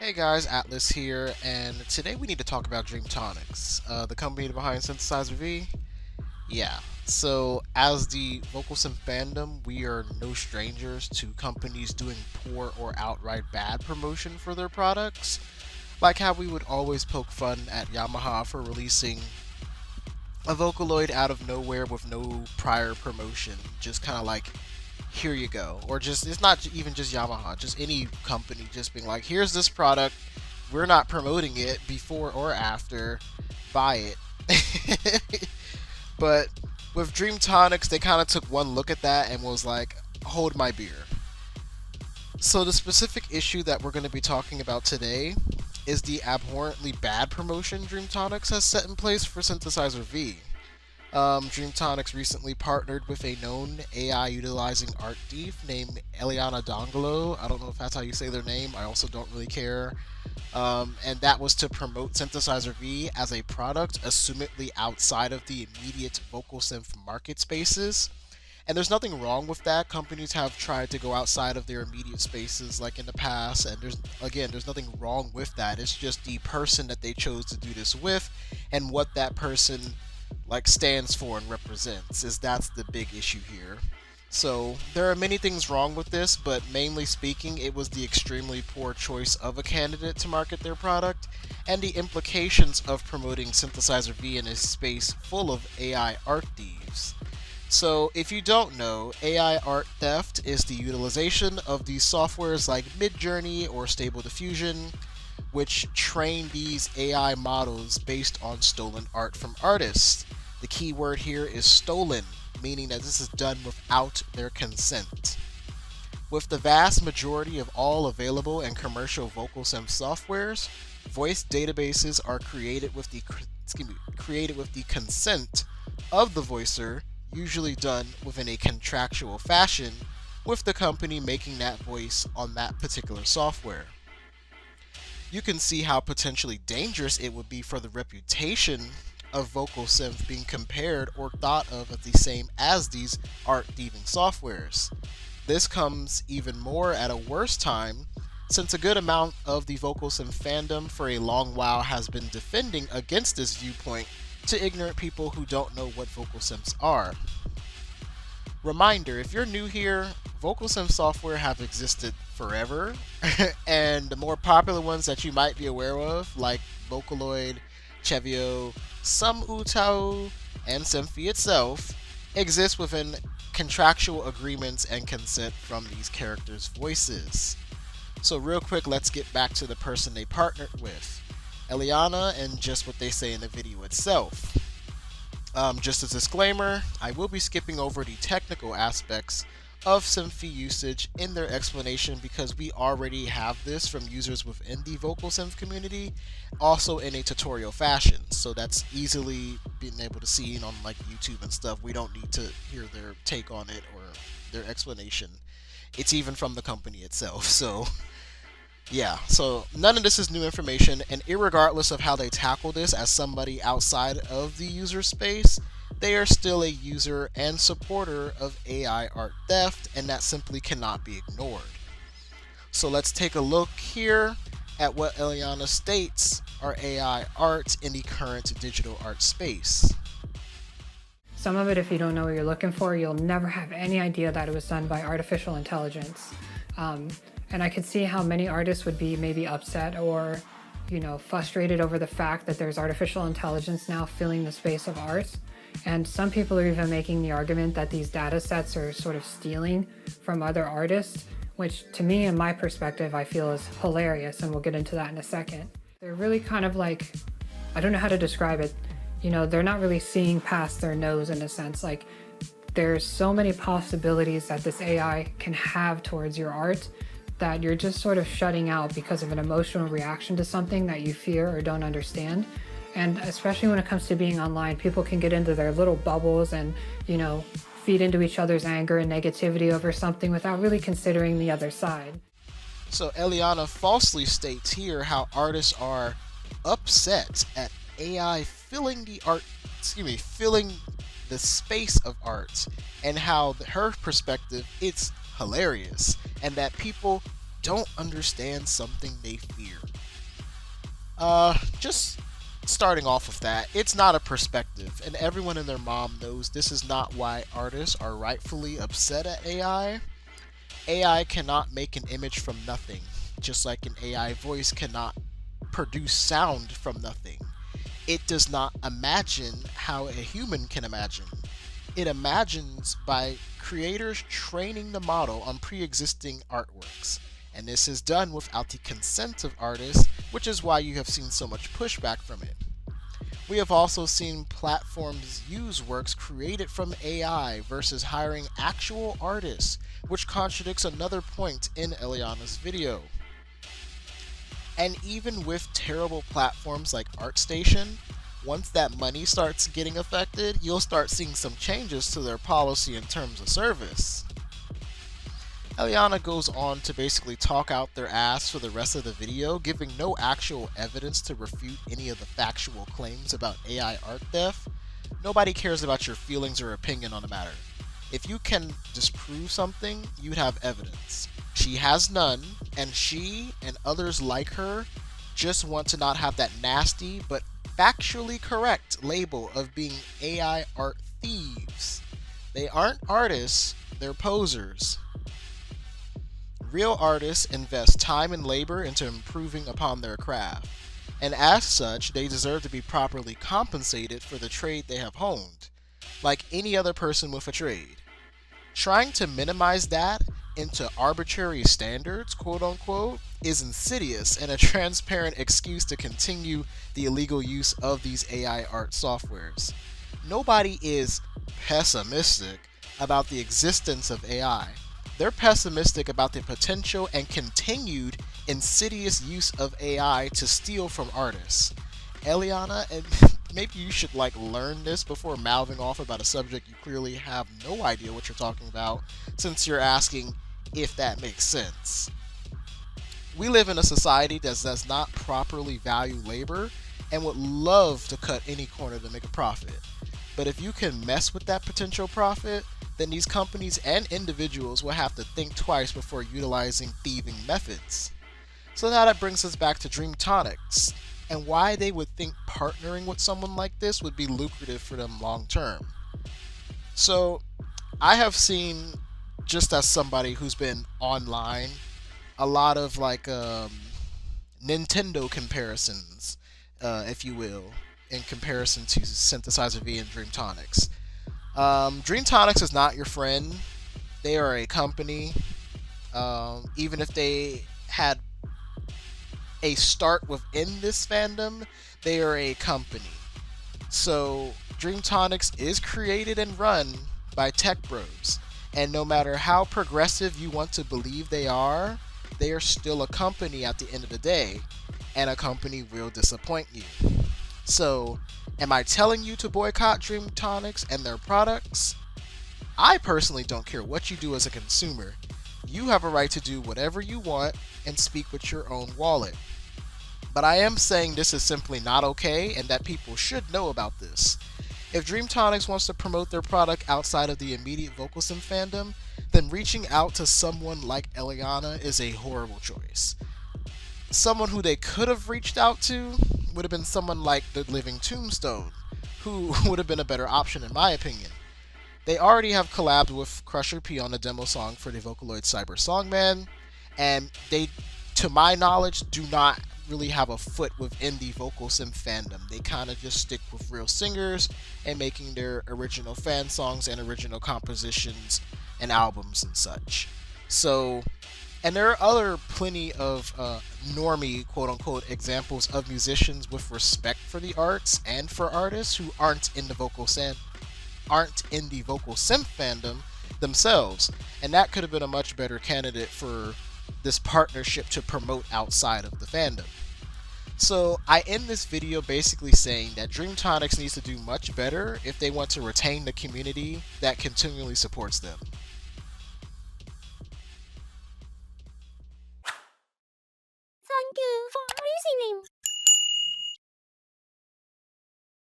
Hey guys, Atlas here, and today we need to talk about Dreamtonics, the company behind Synthesizer V. Yeah, so as the Vocal Synth fandom, we are no strangers to companies doing poor or outright bad promotion for their products. Like how we would always poke fun at Yamaha for releasing a Vocaloid out of nowhere with no prior promotion, just kind of like here you go. Or just, it's not even just Yamaha, just any company just being like, here's this product, we're not promoting it before or after, buy it. But with Dreamtonics, they kind of took one look at that and was like, hold my beer. So the specific issue that we're going to be talking about today is the abhorrently bad promotion Dreamtonics has set in place for Synthesizer V. Dreamtonics recently partnered with a known AI utilizing art thief named Eliana Dongolo. I don't know if that's how you say their name. I also don't really care. And that was to promote Synthesizer V as a product, assumedly outside of the immediate vocal synth market spaces. And there's nothing wrong with that. Companies have tried to go outside of their immediate spaces like in the past, and there's nothing wrong with that. It's just the person that they chose to do this with and what that person like stands for and represents is that's the big issue here. So there are many things wrong with this, but mainly speaking, it was the extremely poor choice of a candidate to market their product, and the implications of promoting Synthesizer V in a space full of AI art thieves. So if you don't know, AI art theft is the utilization of these softwares like Midjourney or Stable Diffusion, which train these AI models based on stolen art from artists. The key word here is stolen, meaning that this is done without their consent. With the vast majority of all available and commercial vocal synth softwares, voice databases are created with the consent of the voicer, usually done within a contractual fashion, with the company making that voice on that particular software. You can see how potentially dangerous it would be for the reputation of vocal synth being compared or thought of as the same as these art thieving softwares. This comes even more at a worse time, since a good amount of the vocal synth fandom for a long while has been defending against this viewpoint to ignorant people who don't know what vocal synths are. Reminder, if you're new here, vocal synth software have existed forever, and the more popular ones that you might be aware of, like Vocaloid, Chevio, some Utao, and Synthy itself, exist within contractual agreements and consent from these characters' voices. So real quick, let's get back to the person they partnered with, Eliana, and just what they say in the video itself. Just a disclaimer, I will be skipping over the technical aspects of Synthy usage in their explanation because we already have this from users within the vocal synth community, also in a tutorial fashion. So that's easily being able to see on like YouTube and stuff. We don't need to hear their take on it or their explanation. It's even from the company itself. So yeah, so none of this is new information, and irregardless of how they tackle this as somebody outside of the user space, they are still a user and supporter of AI art theft, and that simply cannot be ignored. So let's take a look here at what Eliana states are AI art in the current digital art space. Some of it, if you don't know what you're looking for, you'll never have any idea that it was done by artificial intelligence. And I could see how many artists would be maybe upset or, frustrated over the fact that there's artificial intelligence now filling the space of art. And some people are even making the argument that these data sets are sort of stealing from other artists, which to me, in my perspective, I feel is hilarious, and we'll get into that in a second. They're really kind of like, I don't know how to describe it, they're not really seeing past their nose in a sense. Like, there's so many possibilities that this AI can have towards your art that you're just sort of shutting out because of an emotional reaction to something that you fear or don't understand. And especially when it comes to being online, people can get into their little bubbles and, feed into each other's anger and negativity over something without really considering the other side. So Eliana falsely states here how artists are upset at AI filling filling the space of art, and how her perspective, it's hilarious, and that people don't understand something they fear. Just starting off with that, it's not a perspective, and everyone and their mom knows this is not why artists are rightfully upset at AI. AI cannot make an image from nothing, just like an AI voice cannot produce sound from nothing. It does not imagine how a human can imagine. It imagines by creators training the model on pre existing artworks. And this is done without the consent of artists, which is why you have seen so much pushback from it. We have also seen platforms use works created from AI versus hiring actual artists, which contradicts another point in Eliana's video. And even with terrible platforms like ArtStation, once that money starts getting affected, you'll start seeing some changes to their policy in terms of service. Eliana goes on to basically talk out their ass for the rest of the video, giving no actual evidence to refute any of the factual claims about AI art theft. Nobody cares about your feelings or opinion on the matter. If you can disprove something, you'd have evidence. She has none, and she and others like her just want to not have that nasty but factually correct label of being AI art thieves. They aren't artists, they're posers. Real artists invest time and labor into improving upon their craft, and as such, they deserve to be properly compensated for the trade they have honed, like any other person with a trade. Trying to minimize that into arbitrary standards, quote unquote, is insidious and a transparent excuse to continue the illegal use of these AI art softwares. Nobody is pessimistic about the existence of AI. They're pessimistic about the potential and continued insidious use of AI to steal from artists. Eliana, and maybe you should learn this before mouthing off about a subject you clearly have no idea what you're talking about, since you're asking if that makes sense. We live in a society that does not properly value labor and would love to cut any corner to make a profit. But if you can mess with that potential profit, then these companies and individuals will have to think twice before utilizing thieving methods. So now that brings us back to Dreamtonics and why they would think partnering with someone like this would be lucrative for them long term. So I have seen, just as somebody who's been online, a lot of Nintendo comparisons, if you will, in comparison to Synthesizer V and Dreamtonics. Dreamtonics is not your friend. They are a company. Even if they had a start within this fandom, they are a company. So Dreamtonics is created and run by tech bros. And no matter how progressive you want to believe they are still a company at the end of the day. And a company will disappoint you. So, am I telling you to boycott Dreamtonics and their products? I personally don't care what you do as a consumer. You have a right to do whatever you want and speak with your own wallet. But I am saying this is simply not okay and that people should know about this. If Dreamtonics wants to promote their product outside of the immediate Vocal Synth fandom, then reaching out to someone like Eliana is a horrible choice. Someone who they could have reached out to would have been someone like the Living Tombstone, who would have been a better option in my opinion. They already have collabed with Crusher P on a demo song for the Vocaloid Cyber Songman, and they, to my knowledge, do not really have a foot within the Vocal Synth fandom. They kind of just stick with real singers and making their original fan songs and original compositions and albums and such. So, and there are other plenty of normie, quote-unquote, examples of musicians with respect for the arts and for artists who aren't in the Vocal Synth fandom themselves, and that could have been a much better candidate for this partnership to promote outside of the fandom. So I end this video basically saying that Dreamtonics needs to do much better if they want to retain the community that continually supports them.